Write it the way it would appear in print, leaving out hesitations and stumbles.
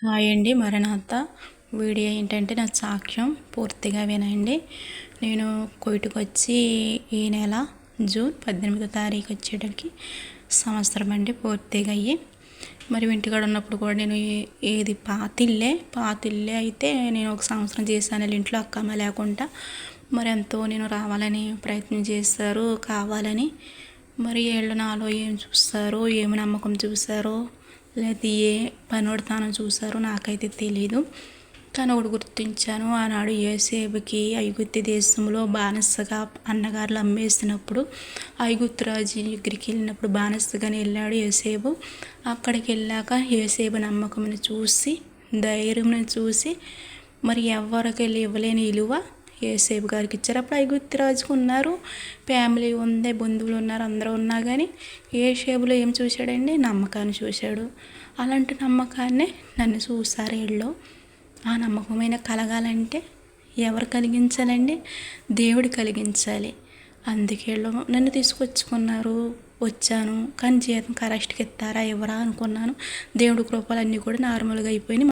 Hi అండి. మరణాత video ఏంటంటే నా సాక్ష్యం పూర్తిగా వినండి. నేను కోయిటకు వచ్చి ఈ నెల జూన్ 18వ తారీఖు వచ్చేటప్పటికి సంవత్సరం అండి పూర్తిగా అయ్యి. మరి ఇంటికాడ ఉన్నప్పుడు కూడా నేను ఏది పాతిల్లే అయితే నేను ఒక సంవత్సరం చేశాను ఇంట్లో అక్కమ్మ లేకుండా. మరి ఎంతో నేను రావాలని ప్రయత్నం చేశారు కావాలని. మరి వీళ్ళు నాలో ఏం చూస్తారో ఏమి నమ్మకం చూసారో లేదా ఏ పనోడితనం చూసారో నాకైతే తెలీదు. కానీ ఒకటి గుర్తించాను, ఆనాడు యోసేపుకి ఐగుప్తు దేశంలో బానిసగా అన్నగారులు అమ్మేసినప్పుడు ఐగుప్తు రాజు దగ్గరికి వెళ్ళినప్పుడు బానిసగానే వెళ్ళాడు యోసేపు. అక్కడికి వెళ్ళాక యోసేపు నమ్మకంని చూసి ధైర్యంని చూసి మరి ఎవరికి వెళ్ళి ఇవ్వలేని విలువ యోసేపు గారికి ఇచ్చారు. అప్పుడు ఐగుప్తు రాజుకు ఉన్నారు, ఫ్యామిలీ ఉంది, బంధువులు ఉన్నారు, అందరూ ఉన్నా కానీ యోసేపులో ఏం చూశాడండి? నమ్మకాన్ని చూశాడు. అలాంటి నమ్మకాన్నే నన్ను చూసారు వీళ్ళు. ఆ నమ్మకమైన కలగాలంటే ఎవరు కలిగించాలండి? దేవుడు కలిగించాలి. అందుకే వీళ్ళు నన్ను తీసుకొచ్చుకున్నారు. వచ్చాను కానీ జీతం కరెక్ట్గా ఇస్తారా ఇవ్వరా అనుకున్నాను. దేవుడి కృపలన్నీ కూడా నార్మల్గా అయిపోయినాయి.